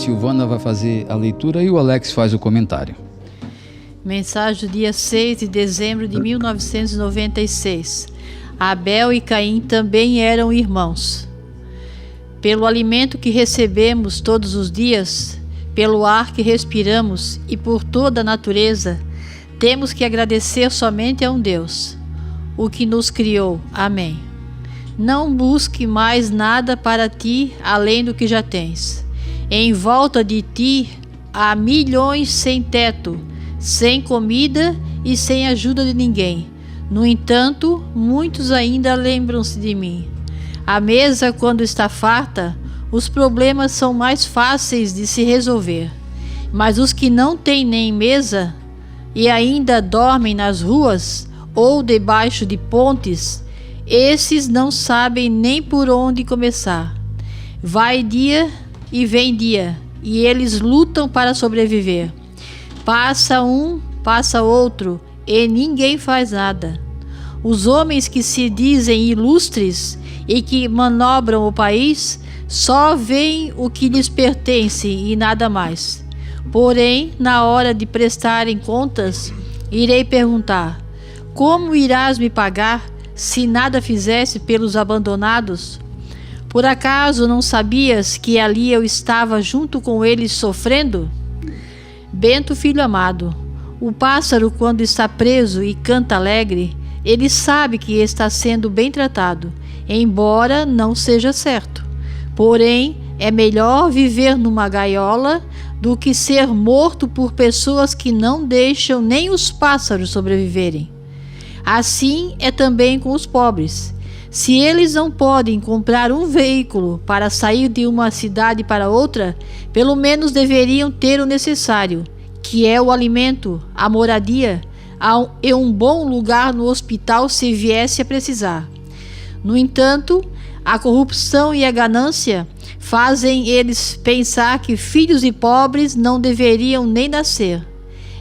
Silvana vai fazer a leitura e o Alex faz o comentário. Mensagem do dia 6 de dezembro de 1996. Abel e Caim também eram irmãos. Pelo alimento que recebemos todos os dias, pelo ar que respiramos e por toda a natureza, temos que agradecer somente a um Deus, o que nos criou. Amém. Não busque mais nada para ti além do que já tens. Em volta de ti há milhões sem teto, sem comida e sem ajuda de ninguém. No entanto, muitos ainda lembram-se de mim. A mesa, quando está farta, os problemas são mais fáceis de se resolver. Mas os que não têm nem mesa e ainda dormem nas ruas ou debaixo de pontes, esses não sabem nem por onde começar. Vai dia e vem dia, e eles lutam para sobreviver. Passa um, passa outro, e ninguém faz nada. Os homens que se dizem ilustres e que manobram o país só veem o que lhes pertence e nada mais. Porém, na hora de prestarem contas, irei perguntar: como irás me pagar se nada fizesse pelos abandonados? Por acaso não sabias que ali eu estava junto com eles sofrendo? Bento, filho amado, o pássaro, quando está preso e canta alegre, ele sabe que está sendo bem tratado, embora não seja certo. Porém, é melhor viver numa gaiola do que ser morto por pessoas que não deixam nem os pássaros sobreviverem. Assim é também com os pobres. Se eles não podem comprar um veículo para sair de uma cidade para outra, pelo menos deveriam ter o necessário, que é o alimento, a moradia e um bom lugar no hospital se viesse a precisar. No entanto, a corrupção e a ganância fazem eles pensar que filhos de pobres não deveriam nem nascer.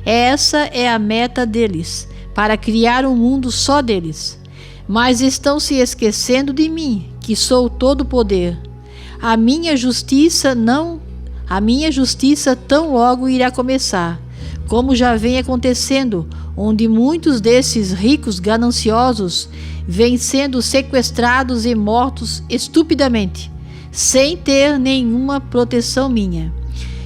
Essa é a meta deles, para criar um mundo só deles. Mas estão se esquecendo de mim, que sou todo poder. A minha justiça tão logo irá começar, como já vem acontecendo, onde muitos desses ricos gananciosos vêm sendo sequestrados e mortos estupidamente, sem ter nenhuma proteção minha.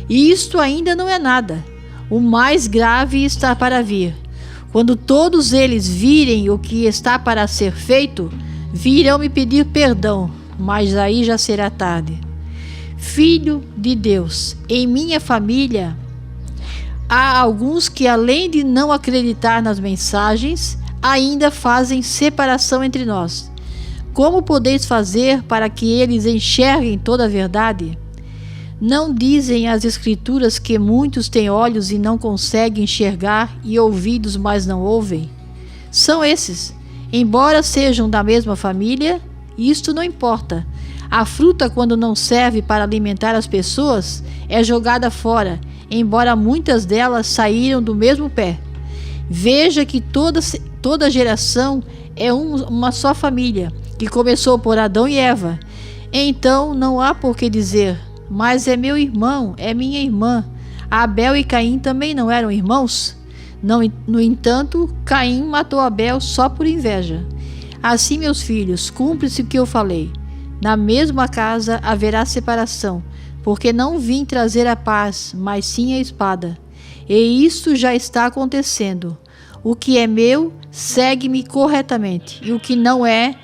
E isto ainda não é nada. O mais grave está para vir. Quando todos eles virem o que está para ser feito, virão me pedir perdão, mas aí já será tarde. Filho de Deus, em minha família há alguns que, além de não acreditar nas mensagens, ainda fazem separação entre nós. Como podeis fazer para que eles enxerguem toda a verdade? Não dizem as Escrituras que muitos têm olhos e não conseguem enxergar e ouvidos, mas não ouvem? São esses. Embora sejam da mesma família, isto não importa. A fruta, quando não serve para alimentar as pessoas, é jogada fora, embora muitas delas saíram do mesmo pé. Veja que toda geração é uma só família, que começou por Adão e Eva. Então não há por que dizer: mas é meu irmão, é minha irmã. Abel e Caim também não eram irmãos? No entanto, Caim matou Abel só por inveja. Assim, meus filhos, cumpre-se o que eu falei. Na mesma casa haverá separação, porque não vim trazer a paz, mas sim a espada. E isto já está acontecendo. O que é meu, segue-me corretamente, e o que não é,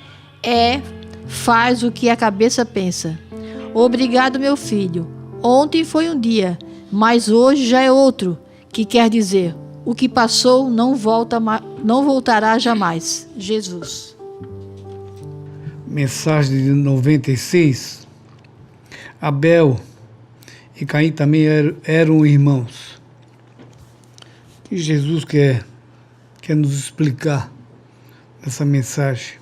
faz o que a cabeça pensa. Obrigado, meu filho. Ontem foi um dia, mas hoje já é outro, que quer dizer, o que passou não voltará jamais. Jesus. Mensagem de 96. Abel e Caim também eram irmãos. O que Jesus quer nos explicar nessa mensagem?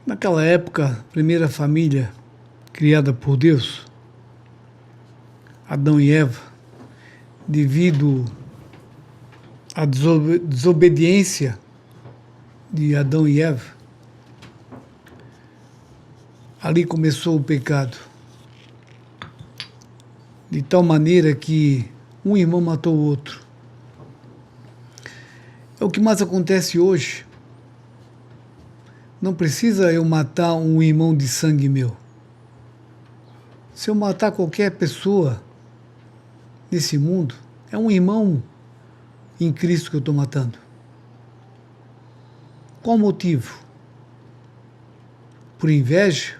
Naquela época, a primeira família criada por Deus, Adão e Eva, devido à desobediência de Adão e Eva, ali começou o pecado. de tal maneira que um irmão matou o outro. É o que mais acontece hoje. Não precisa eu matar um irmão de sangue meu. Se eu matar qualquer pessoa nesse mundo, é um irmão em Cristo que eu estou matando. Qual o motivo? Por inveja?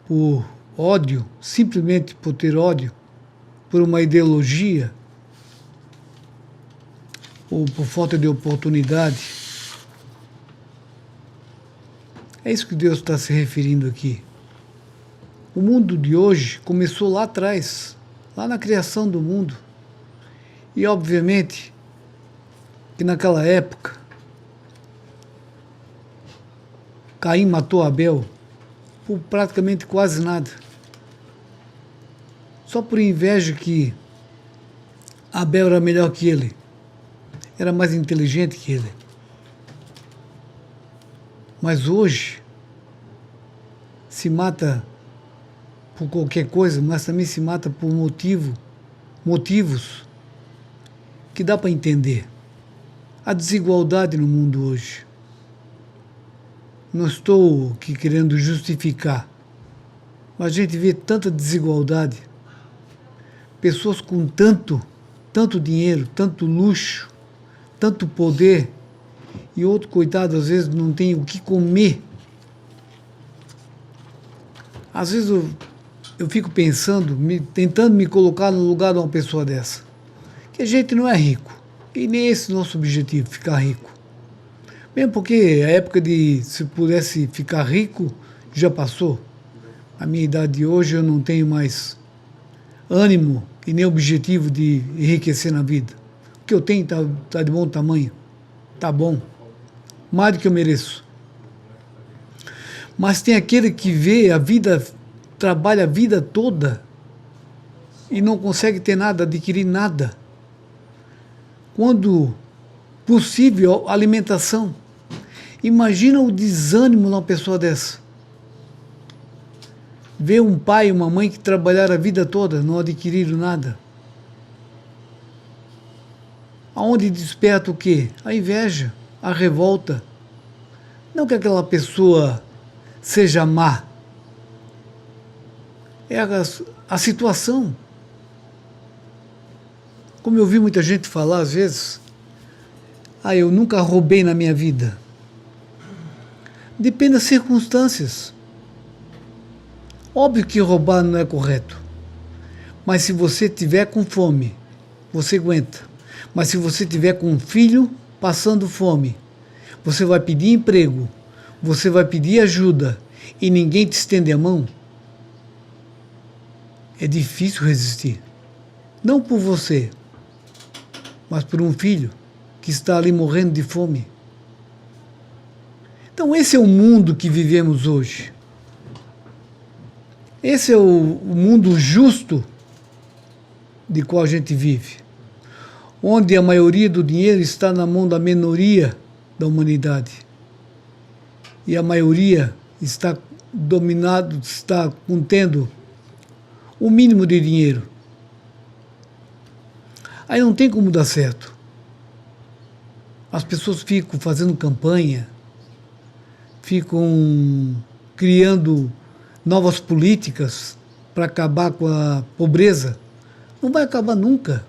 Por ódio? Simplesmente por ter ódio? Por uma ideologia? Ou por falta de oportunidade? É isso que Deus está se referindo aqui. O mundo de hoje começou lá atrás, lá na criação do mundo. E, obviamente, que naquela época, Caim matou Abel por praticamente quase nada. Só por inveja que Abel era melhor que ele, era mais inteligente que ele. Mas hoje se mata por qualquer coisa, mas também se mata por motivos que dá para entender. A desigualdade no mundo hoje. Não estou aqui querendo justificar, mas a gente vê tanta desigualdade. Pessoas com tanto dinheiro, tanto luxo, tanto poder, e outro, coitado, às vezes não tem o que comer. Às vezes eu fico pensando, tentando me colocar no lugar de uma pessoa dessa. Que a gente não é rico. E nem esse é o nosso objetivo, ficar rico. Mesmo porque a época de se pudesse ficar rico já passou. A minha idade de hoje eu não tenho mais ânimo e nem objetivo de enriquecer na vida. O que eu tenho tá de bom tamanho. Tá bom. Mais do que eu mereço. Mas tem aquele que vê a vida, trabalha a vida toda e não consegue ter nada, adquirir nada. Quando possível, alimentação. Imagina o desânimo numa pessoa dessa. Ver um pai e uma mãe que trabalharam a vida toda, não adquiriram nada. Aonde desperta o quê? A inveja, a revolta. Não que aquela pessoa seja má. É a situação. Como eu vi muita gente falar às vezes, eu nunca roubei na minha vida. Depende das circunstâncias. Óbvio que roubar não é correto. Mas se você tiver com fome, você aguenta. Mas se você tiver com um filho passando fome, você vai pedir emprego, você vai pedir ajuda e ninguém te estende a mão, é difícil resistir. Não por você, mas por um filho que está ali morrendo de fome. Então esse é o mundo que vivemos hoje. Esse é o mundo justo de qual a gente vive, onde a maioria do dinheiro está na mão da minoria da humanidade. E a maioria está dominado, está contendo o mínimo de dinheiro. Aí não tem como dar certo. As pessoas ficam fazendo campanha, ficam criando novas políticas para acabar com a pobreza. Não vai acabar nunca.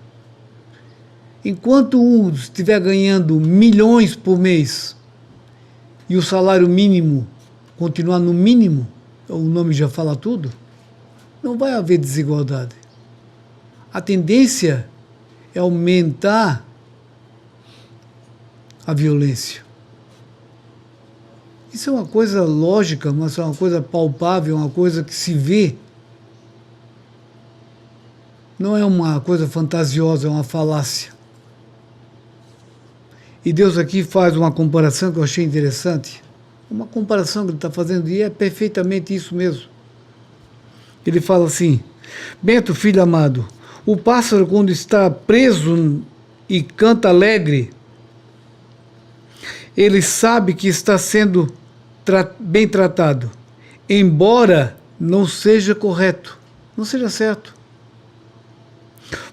Enquanto um estiver ganhando milhões por mês e o salário mínimo continuar no mínimo, o nome já fala tudo, não vai haver desigualdade. A tendência é aumentar a violência. Isso é uma coisa lógica, mas é uma coisa palpável, uma coisa que se vê. Não é uma coisa fantasiosa, é uma falácia. E Deus aqui faz uma comparação que eu achei interessante. Uma comparação que ele está fazendo, e é perfeitamente isso mesmo. Ele fala assim: Bento, filho amado, o pássaro quando está preso e canta alegre, ele sabe que está sendo bem tratado, embora não seja correto, não seja certo.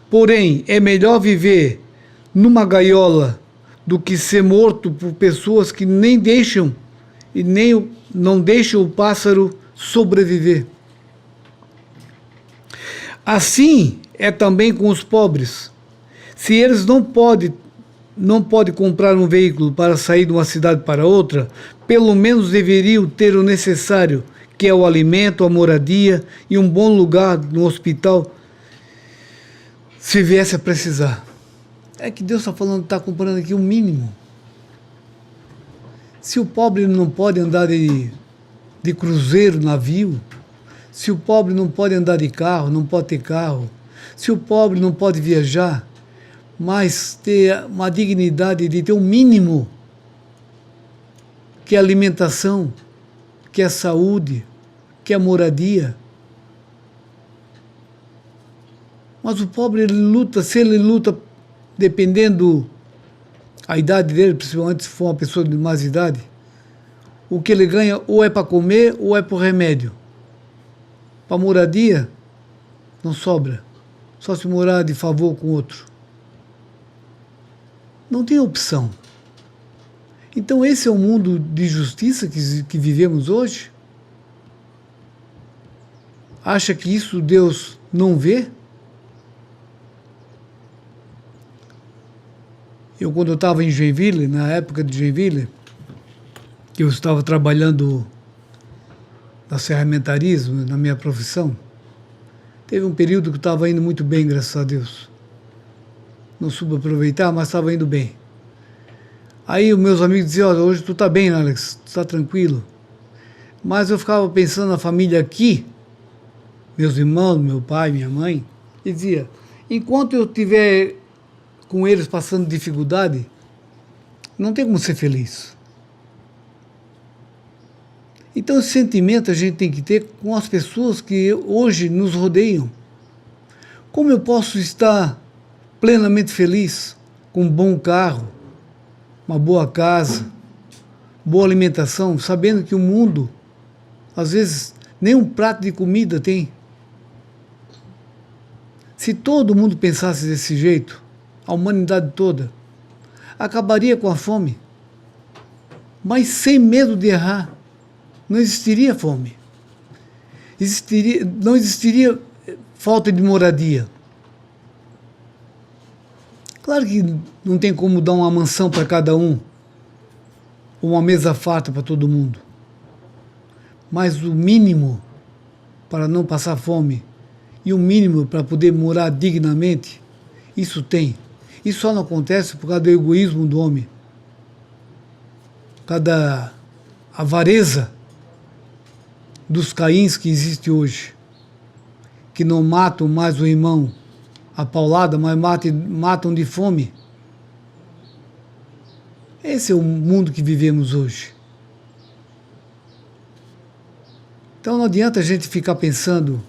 Porém, é melhor viver numa gaiola do que ser morto por pessoas que nem deixam e nem não deixam o pássaro sobreviver. Assim é também com os pobres. Se eles não podem comprar um veículo para sair de uma cidade para outra, pelo menos deveriam ter o necessário, que é o alimento, a moradia e um bom lugar no hospital, se viesse a precisar. É que Deus está falando, está comprando aqui o mínimo. Se o pobre não pode andar de cruzeiro, navio, se o pobre não pode andar de carro, não pode ter carro, se o pobre não pode viajar, mas ter uma dignidade de ter um mínimo, que é a alimentação, que é a saúde, que é a moradia. Mas o pobre, ele luta, se ele luta, dependendo a idade dele, principalmente se for uma pessoa de mais idade, o que ele ganha ou é para comer ou é por remédio. Para moradia, não sobra. Só se morar de favor com outro. Não tem opção. Então esse é o mundo de justiça que vivemos hoje? Acha que isso Deus não vê? Quando eu estava em Joinville, na época de Joinville, que eu estava trabalhando na ferramentarismo, na minha profissão, teve um período que eu estava indo muito bem, graças a Deus. Não soube aproveitar, mas estava indo bem. Aí os meus amigos diziam, olha, hoje tu está bem, Alex, tu está tranquilo. Mas eu ficava pensando na família aqui, meus irmãos, meu pai, minha mãe, e dizia, enquanto eu estiver com eles passando dificuldade, não tem como ser feliz. Então esse sentimento a gente tem que ter com as pessoas que hoje nos rodeiam. Como eu posso estar plenamente feliz com um bom carro, uma boa casa, boa alimentação, sabendo que o mundo, às vezes, nem um prato de comida tem? Se todo mundo pensasse desse jeito, a humanidade toda, acabaria com a fome. Mas sem medo de errar, não existiria fome. Não existiria falta de moradia. Claro que não tem como dar uma mansão para cada um, ou uma mesa farta para todo mundo. Mas o mínimo para não passar fome e o mínimo para poder morar dignamente, isso tem. Isso só não acontece por causa do egoísmo do homem, por causa da avareza dos Caíns que existe hoje, que não matam mais o irmão a paulada, mas matam de fome. Esse é o mundo que vivemos hoje. Então não adianta a gente ficar pensando,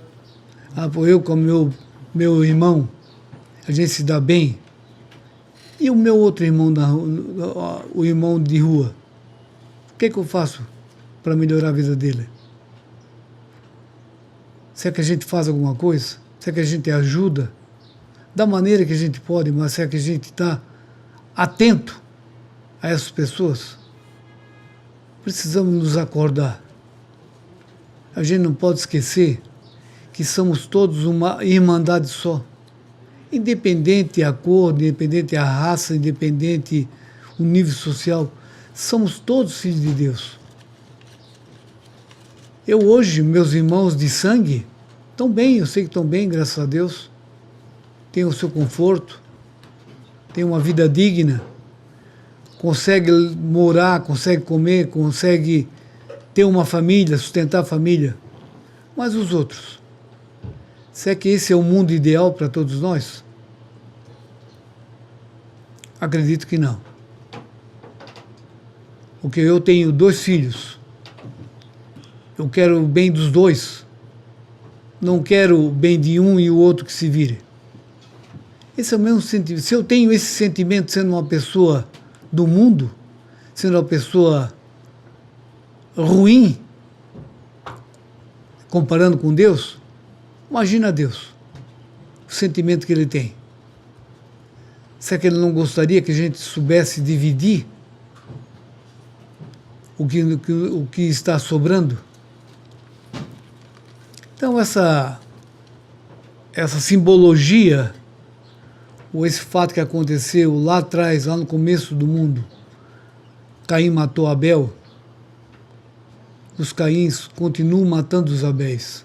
eu com meu irmão, a gente se dá bem, e o meu outro irmão, o irmão de rua, o que eu faço para melhorar a vida dele? Será que a gente faz alguma coisa? Será que a gente ajuda? Da maneira que a gente pode, mas será que a gente está atento a essas pessoas? Precisamos nos acordar. A gente não pode esquecer que somos todos uma irmandade só. Independente a cor, independente a raça, independente o nível social, somos todos filhos de Deus. Eu hoje, meus irmãos de sangue, estão bem, eu sei que estão bem, graças a Deus. Têm o seu conforto, têm uma vida digna, consegue morar, consegue comer, consegue ter uma família, sustentar a família. Mas os outros? Será que esse é o mundo ideal para todos nós? Acredito que não. Porque eu tenho 2 filhos. Eu quero o bem dos 2. Não quero o bem de um e o outro que se vire. Esse é o mesmo sentimento. Se eu tenho esse sentimento sendo uma pessoa do mundo, sendo uma pessoa ruim, comparando com Deus, imagina Deus, o sentimento que ele tem. Será que ele não gostaria que a gente soubesse dividir o que está sobrando? Então essa simbologia, ou esse fato que aconteceu lá atrás, lá no começo do mundo, Caim matou Abel, os Caíns continuam matando os Abéis.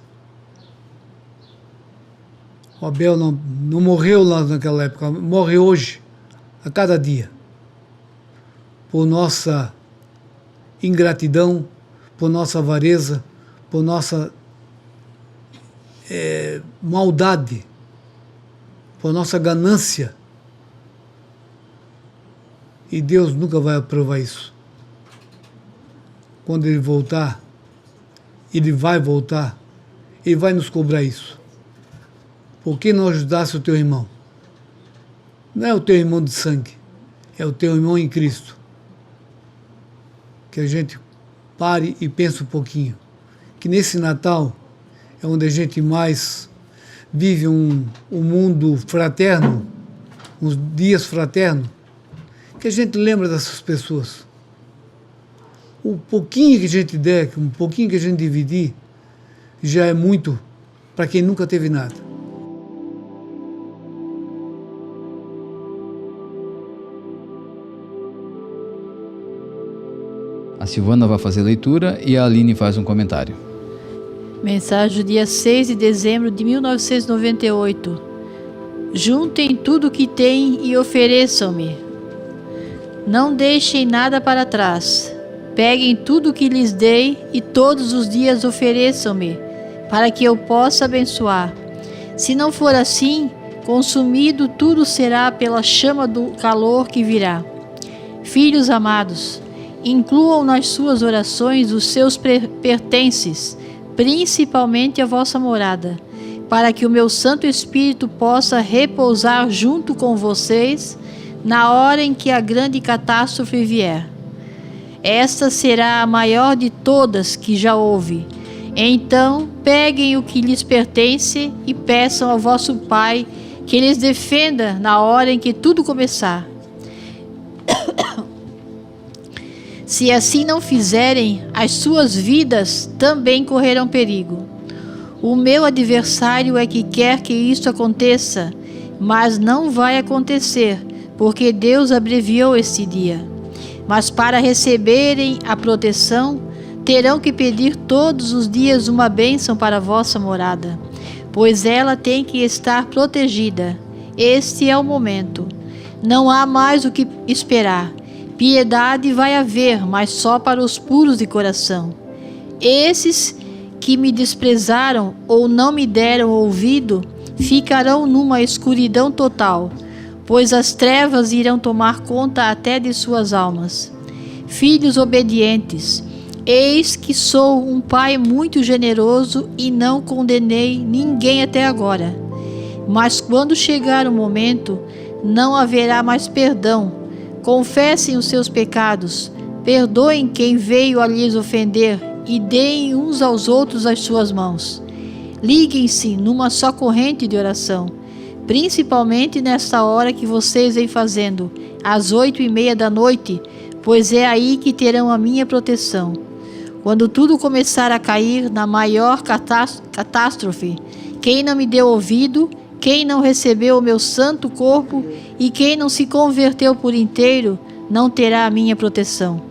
O Abel não morreu lá naquela época, morre hoje, a cada dia, por nossa ingratidão, por nossa avareza, por nossa maldade, por nossa ganância. E Deus nunca vai aprovar isso. Quando Ele voltar, Ele vai voltar, Ele vai nos cobrar isso. Por que não ajudasse o teu irmão? Não é o teu irmão de sangue, é o teu irmão em Cristo. Que a gente pare e pense um pouquinho. Que nesse Natal é onde a gente mais vive um mundo fraterno, uns dias fraternos, que a gente lembra dessas pessoas. O pouquinho que a gente der, um pouquinho que a gente dividir, já é muito para quem nunca teve nada. A Silvana vai fazer a leitura e a Aline faz um comentário. Mensagem do dia 6 de dezembro de 1998. Juntem tudo o que têm e ofereçam-me. Não deixem nada para trás. Peguem tudo o que lhes dei e todos os dias ofereçam-me, para que eu possa abençoar. Se não for assim, consumido tudo será pela chama do calor que virá. Filhos amados, incluam nas suas orações os seus pertences, principalmente a vossa morada, para que o meu Santo Espírito possa repousar junto com vocês na hora em que a grande catástrofe vier. Esta será a maior de todas que já houve. Então, peguem o que lhes pertence e peçam ao vosso Pai que lhes defenda na hora em que tudo começar. Se assim não fizerem, as suas vidas também correrão perigo. O meu adversário é que quer que isto aconteça, mas não vai acontecer, porque Deus abreviou este dia. Mas para receberem a proteção, terão que pedir todos os dias uma bênção para a vossa morada, pois ela tem que estar protegida. Este é o momento. Não há mais o que esperar. Piedade vai haver, mas só para os puros de coração. Esses que me desprezaram ou não me deram ouvido, ficarão numa escuridão total, pois as trevas irão tomar conta até de suas almas. Filhos obedientes, eis que sou um pai muito generoso e não condenei ninguém até agora. Mas quando chegar o momento, não haverá mais perdão. Confessem os seus pecados, perdoem quem veio a lhes ofender e deem uns aos outros as suas mãos. Liguem-se numa só corrente de oração, principalmente nesta hora que vocês vêm fazendo, às 8:30 da noite, pois é aí que terão a minha proteção. Quando tudo começar a cair na maior catástrofe, quem não me deu ouvido, quem não recebeu o meu santo corpo e quem não se converteu por inteiro, não terá a minha proteção.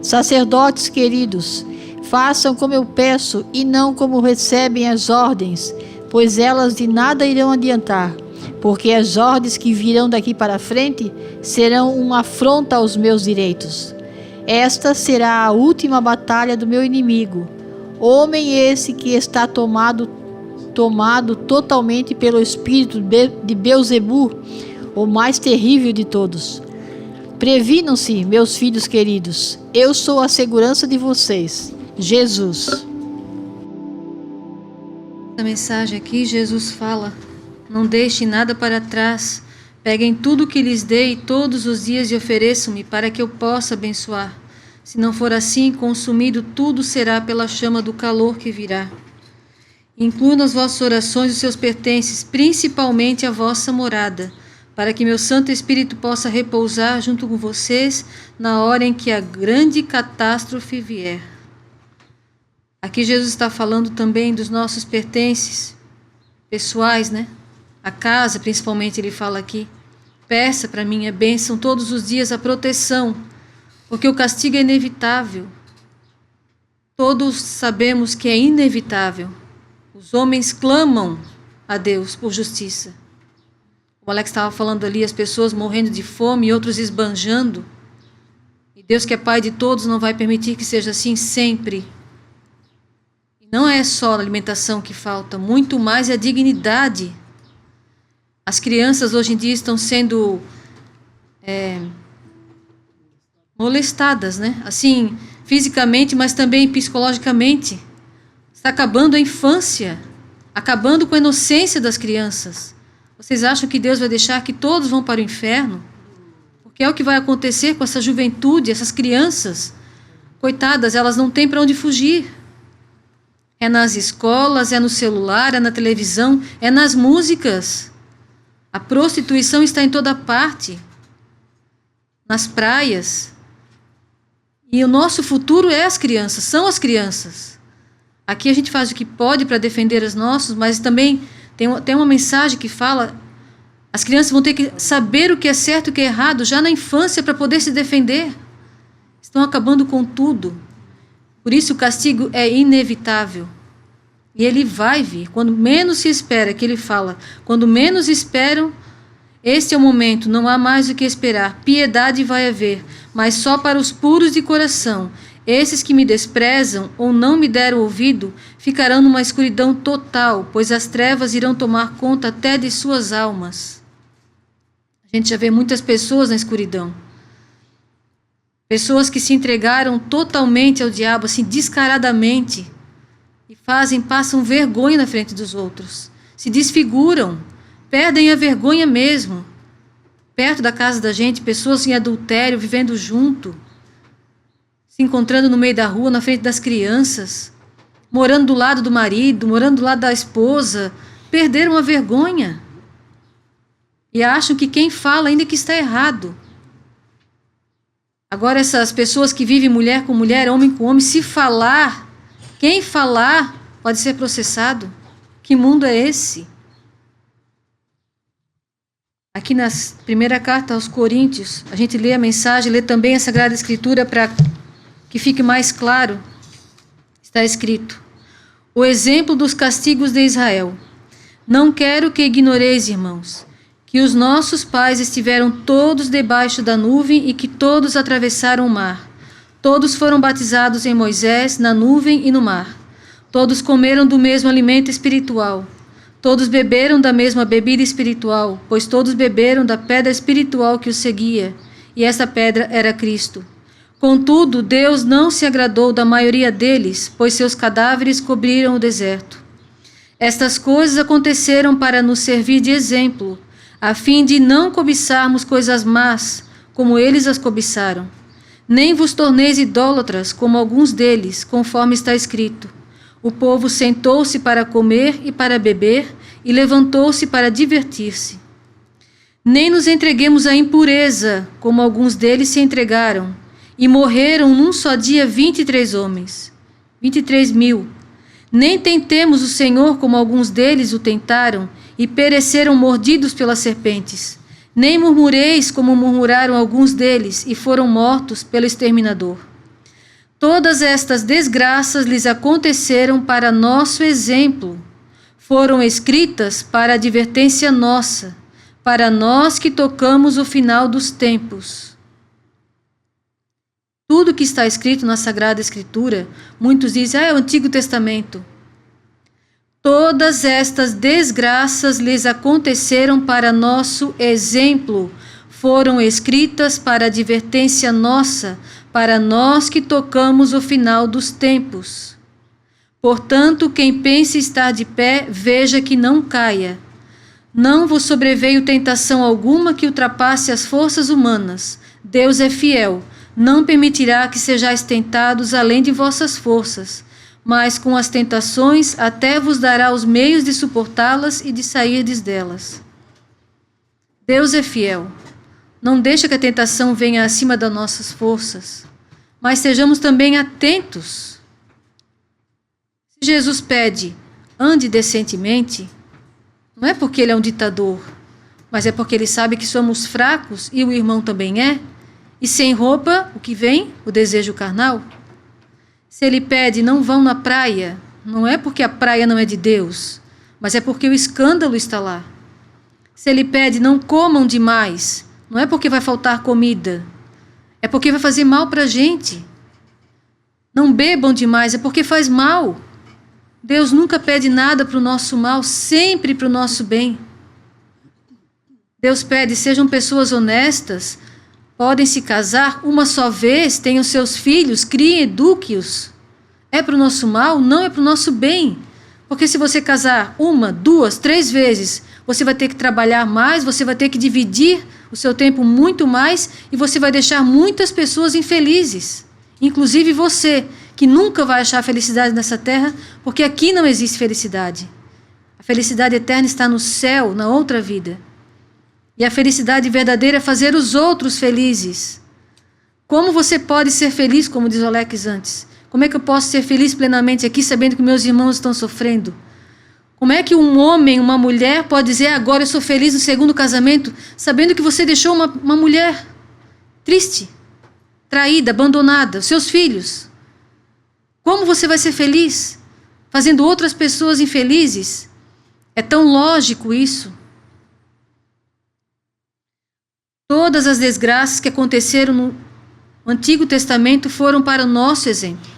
Sacerdotes queridos, façam como eu peço e não como recebem as ordens, pois elas de nada irão adiantar, porque as ordens que virão daqui para frente serão uma afronta aos meus direitos. Esta será a última batalha do meu inimigo, homem esse que está tomado totalmente pelo espírito de Belzebu, o mais terrível de todos. Previnam-se, meus filhos queridos, eu sou a segurança de vocês. Jesus. Na mensagem aqui, Jesus fala: não deixem nada para trás, peguem tudo que lhes dei todos os dias e ofereçam-me para que eu possa abençoar. Se não for assim, consumido tudo será pela chama do calor que virá. Incluam nas vossas orações os seus pertences, principalmente a vossa morada, para que meu Santo Espírito possa repousar junto com vocês na hora em que a grande catástrofe vier. Aqui Jesus está falando também dos nossos pertences pessoais, né? A casa, principalmente, ele fala aqui. Peça para mim a bênção todos os dias, a proteção, porque o castigo é inevitável. Todos sabemos que é inevitável. Os homens clamam a Deus por justiça. O Alex estava falando ali, as pessoas morrendo de fome e outros esbanjando. E Deus, que é Pai de todos, não vai permitir que seja assim sempre. E não é só a alimentação que falta, muito mais é a dignidade. As crianças hoje em dia estão sendo molestadas, né? Assim, fisicamente, mas também psicologicamente. Está acabando a infância, acabando com a inocência das crianças. Vocês acham que Deus vai deixar que todos vão para o inferno? Porque é o que vai acontecer com essa juventude, essas crianças. Coitadas, elas não têm para onde fugir. É nas escolas, é no celular, é na televisão, é nas músicas. A prostituição está em toda parte. Nas praias. E o nosso futuro é as crianças, são as crianças. Aqui a gente faz o que pode para defender as nossas, mas também tem uma mensagem que fala, as crianças vão ter que saber o que é certo e o que é errado já na infância para poder se defender. Estão acabando com tudo. Por isso o castigo é inevitável. E ele vai vir. Quando menos se espera, que ele fala, quando menos esperam, este é o momento, não há mais o que esperar. Piedade vai haver, mas só para os puros de coração. Esses que me desprezam ou não me deram ouvido ficarão numa escuridão total, pois as trevas irão tomar conta até de suas almas. A gente já vê muitas pessoas na escuridão. Pessoas que se entregaram totalmente ao diabo, assim, descaradamente, e passam vergonha na frente dos outros. Se desfiguram, perdem a vergonha mesmo. Perto da casa da gente, pessoas em adultério, vivendo junto, se encontrando no meio da rua, na frente das crianças, morando do lado do marido, morando do lado da esposa, perderam a vergonha. E acham que quem fala ainda que está errado. Agora essas pessoas que vivem mulher com mulher, homem com homem, se falar, quem falar pode ser processado. Que mundo é esse? Aqui na primeira carta aos Coríntios, a gente lê a mensagem, lê também a Sagrada Escritura para que fique mais claro. Está escrito: o exemplo dos castigos de Israel. Não quero que ignoreis, irmãos, que os nossos pais estiveram todos debaixo da nuvem e que todos atravessaram o mar. Todos foram batizados em Moisés, na nuvem e no mar. Todos comeram do mesmo alimento espiritual. Todos beberam da mesma bebida espiritual, pois todos beberam da pedra espiritual que os seguia, e essa pedra era Cristo. Contudo, Deus não se agradou da maioria deles, pois seus cadáveres cobriram o deserto. Estas coisas aconteceram para nos servir de exemplo, a fim de não cobiçarmos coisas más, como eles as cobiçaram. Nem vos torneis idólatras, como alguns deles, conforme está escrito. O povo sentou-se para comer e para beber, e levantou-se para divertir-se. Nem nos entreguemos à impureza, como alguns deles se entregaram, e morreram num só dia 23 homens, 23.000. Nem tentemos o Senhor como alguns deles o tentaram, e pereceram mordidos pelas serpentes. Nem murmureis como murmuraram alguns deles, e foram mortos pelo exterminador. Todas estas desgraças lhes aconteceram para nosso exemplo. Foram escritas para advertência nossa, para nós que tocamos o final dos tempos. Tudo que está escrito na Sagrada Escritura, muitos dizem, é o Antigo Testamento. Todas estas desgraças lhes aconteceram para nosso exemplo, foram escritas para advertência nossa, para nós que tocamos o final dos tempos. Portanto, quem pense estar de pé, veja que não caia. Não vos sobreveio tentação alguma que ultrapasse as forças humanas. Deus é fiel, não permitirá que sejais tentados além de vossas forças, mas com as tentações até vos dará os meios de suportá-las e de sairdes delas. Deus é fiel. Não deixa que a tentação venha acima das nossas forças, mas sejamos também atentos. Se Jesus pede, ande decentemente, não é porque ele é um ditador, mas é porque ele sabe que somos fracos e o irmão também é, e sem roupa, o que vem? O desejo carnal. Se ele pede, não vão na praia, não é porque a praia não é de Deus, mas é porque o escândalo está lá. Se ele pede, não comam demais, não é porque vai faltar comida, é porque vai fazer mal para a gente. Não bebam demais, é porque faz mal. Deus nunca pede nada para o nosso mal, sempre para o nosso bem. Deus pede, sejam pessoas honestas, podem se casar uma só vez, tenham seus filhos, criem, eduque-os. É para o nosso mal? Não, é para o nosso bem. Porque se você casar 1, 2, 3 vezes, você vai ter que trabalhar mais, você vai ter que dividir o seu tempo muito mais e você vai deixar muitas pessoas infelizes. Inclusive você, que nunca vai achar felicidade nessa terra, porque aqui não existe felicidade. A felicidade eterna está no céu, na outra vida. E a felicidade verdadeira é fazer os outros felizes. Como você pode ser feliz, como diz o Alex antes? Como é que eu posso ser feliz plenamente aqui, sabendo que meus irmãos estão sofrendo? Como é que um homem, uma mulher pode dizer, agora eu sou feliz no segundo casamento, sabendo que você deixou uma mulher triste, traída, abandonada, os seus filhos? Como você vai ser feliz? Fazendo outras pessoas infelizes? É tão lógico isso. Todas as desgraças que aconteceram no Antigo Testamento foram para o nosso exemplo.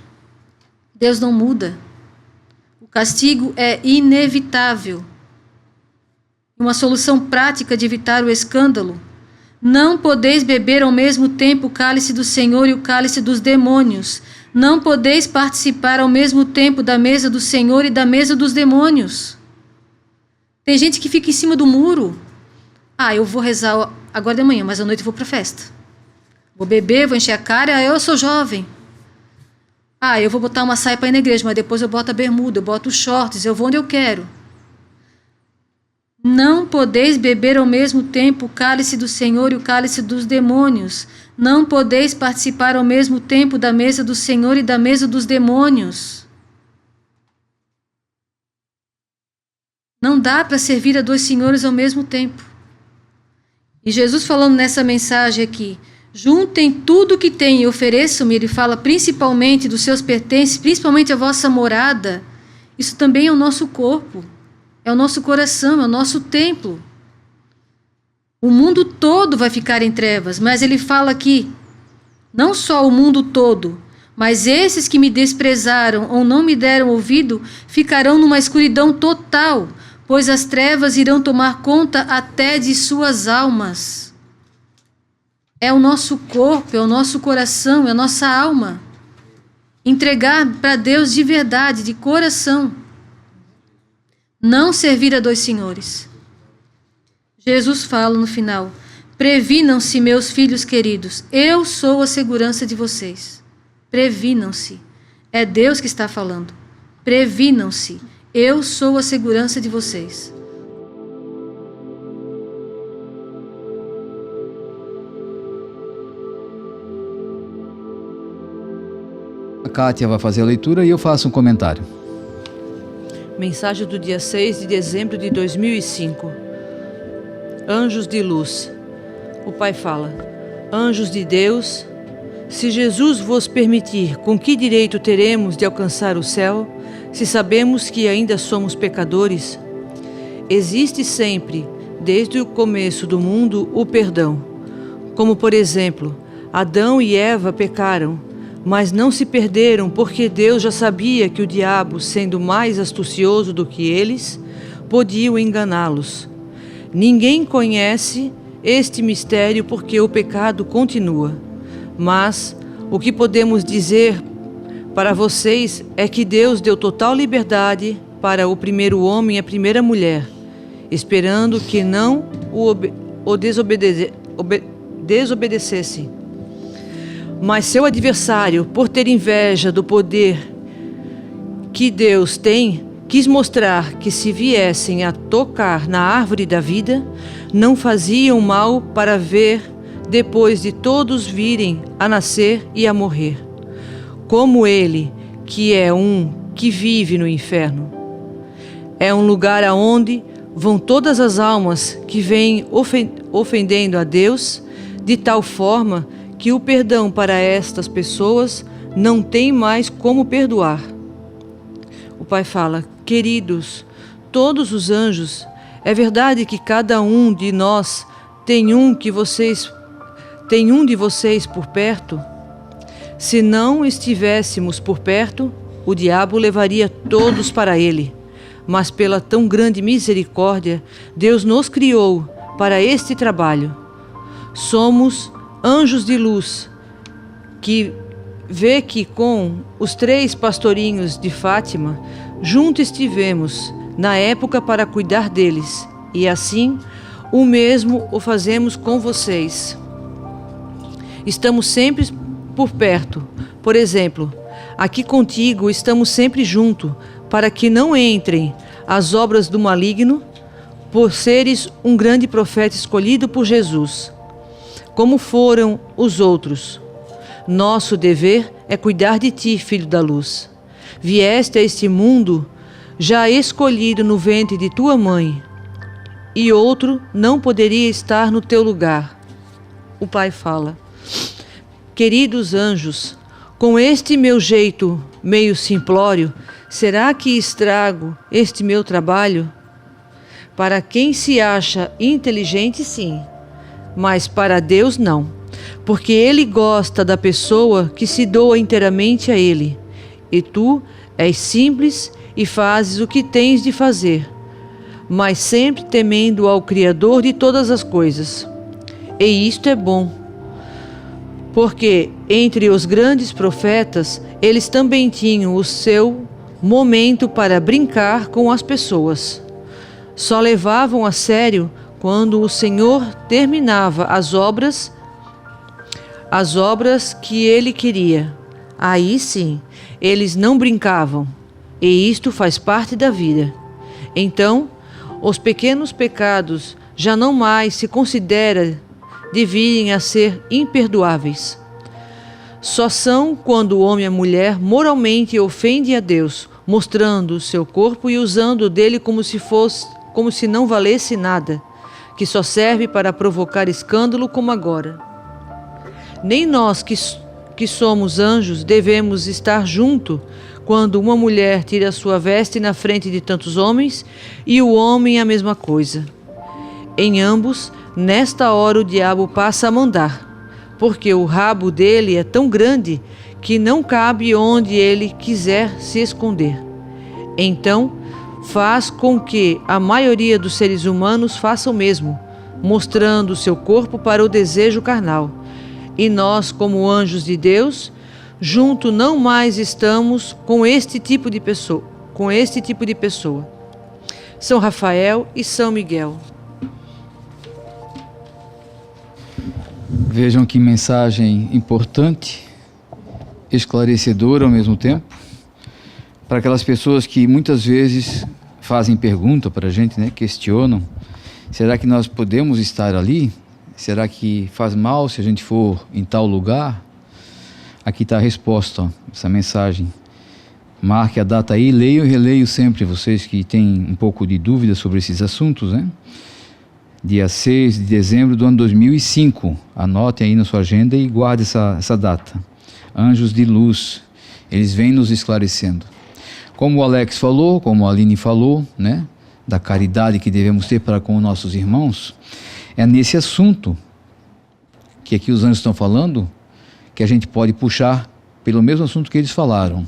Deus não muda. O castigo é inevitável. Uma solução prática de evitar o escândalo. Não podeis beber ao mesmo tempo o cálice do Senhor e o cálice dos demônios. Não podeis participar ao mesmo tempo da mesa do Senhor e da mesa dos demônios. Tem gente que fica em cima do muro. Eu vou rezar agora de manhã, mas à noite eu vou para a festa. Vou beber, vou encher a cara, eu sou jovem. Eu vou botar uma saia para ir na igreja, mas depois eu boto a bermuda, eu boto os shorts, eu vou onde eu quero. Não podeis beber ao mesmo tempo o cálice do Senhor e o cálice dos demônios. Não podeis participar ao mesmo tempo da mesa do Senhor e da mesa dos demônios. Não dá para servir a 2 senhores ao mesmo tempo. E Jesus falando nessa mensagem aqui, juntem tudo o que tem e ofereçam-me, ele fala principalmente dos seus pertences, principalmente a vossa morada. Isso também é o nosso corpo, é o nosso coração, é o nosso templo. O mundo todo vai ficar em trevas, mas ele fala aqui, não só o mundo todo, mas esses que me desprezaram ou não me deram ouvido, ficarão numa escuridão total, pois as trevas irão tomar conta até de suas almas. É o nosso corpo, é o nosso coração, é a nossa alma. Entregar para Deus de verdade, de coração. Não servir a 2 senhores. Jesus fala no final, previnam-se, meus filhos queridos, eu sou a segurança de vocês. Previnam-se. É Deus que está falando. Previnam-se. Eu sou a segurança de vocês. A Kátia vai fazer a leitura e eu faço um comentário. Mensagem do dia 6 de dezembro de 2005. Anjos de luz. O Pai fala: Anjos de Deus, se Jesus vos permitir, com que direito teremos de alcançar o céu, se sabemos que ainda somos pecadores? Existe sempre, desde o começo do mundo, o perdão. Como, por exemplo, Adão e Eva pecaram, mas não se perderam porque Deus já sabia que o diabo, sendo mais astucioso do que eles, podia enganá-los. Ninguém conhece este mistério porque o pecado continua. Mas o que podemos dizer para vocês é que Deus deu total liberdade para o primeiro homem e a primeira mulher, esperando que não o desobedecesse. Mas seu adversário, por ter inveja do poder que Deus quis mostrar que se viessem a tocar na árvore da vida, não faziam mal para ver depois de todos virem a nascer e a morrer, como ele, que é um que vive no inferno. É um lugar aonde vão todas as almas que vêm ofendendo a Deus, de tal forma que o perdão para estas pessoas não tem mais como perdoar. O Pai fala: queridos, todos os anjos, é verdade que cada um de nós tem um de vocês por perto? Se não estivéssemos por perto, o diabo levaria todos para ele. Mas pela tão grande misericórdia, Deus nos criou para este trabalho. Somos anjos de luz, que vê que com os 3 pastorinhos de Fátima, junto estivemos na época para cuidar deles, e assim o mesmo o fazemos com vocês. Estamos sempre por perto. Por exemplo, aqui contigo estamos sempre junto, para que não entrem as obras do maligno, por seres um grande profeta escolhido por Jesus, como foram os outros. Nosso dever é cuidar de ti, filho da luz. Vieste a este mundo já escolhido no ventre de tua mãe, e outro não poderia estar no teu lugar. O Pai fala: queridos anjos, com este meu jeito meio simplório, será que estrago este meu trabalho? Para quem se acha inteligente, sim, mas para Deus não, porque Ele gosta da pessoa que se doa inteiramente a Ele. E tu és simples e fazes o que tens de fazer, mas sempre temendo ao Criador de todas as coisas. E isto é bom, porque entre os grandes profetas, eles também tinham o seu momento para brincar com as pessoas. Só levavam a sério quando o Senhor terminava as obras que Ele queria. Aí sim, eles não brincavam, e isto faz parte da vida. Então, os pequenos pecados já não mais se considera de virem a ser imperdoáveis. Só são quando o homem e a mulher moralmente ofendem a Deus, mostrando o seu corpo e usando dele como se não valesse nada, que só serve para provocar escândalo como agora. Nem nós que somos anjos devemos estar junto quando uma mulher tira sua veste na frente de tantos homens e o homem a mesma coisa. Em ambos, nesta hora o diabo passa a mandar, porque o rabo dele é tão grande que não cabe onde ele quiser se esconder. Então, faz com que a maioria dos seres humanos faça o mesmo, mostrando o seu corpo para o desejo carnal. E nós, como anjos de Deus, junto não mais estamos com este tipo de pessoa. São Rafael e São Miguel. Vejam que mensagem importante, esclarecedora ao mesmo tempo, para aquelas pessoas que muitas vezes fazem pergunta para a gente, né? Questionam: será que nós podemos estar ali? Será que faz mal se a gente for em tal lugar? Aqui está a resposta, ó, essa mensagem. Marque a data aí, leio e releio sempre, vocês que têm um pouco de dúvida sobre esses assuntos, né? Dia 6 de dezembro do ano 2005. Anote aí na sua agenda e guarde essa data. Anjos de luz, eles vêm nos esclarecendo. Como o Alex falou, como a Aline falou, né? Da caridade que devemos ter para com nossos irmãos, é nesse assunto que aqui os anjos estão falando que a gente pode puxar pelo mesmo assunto que eles falaram.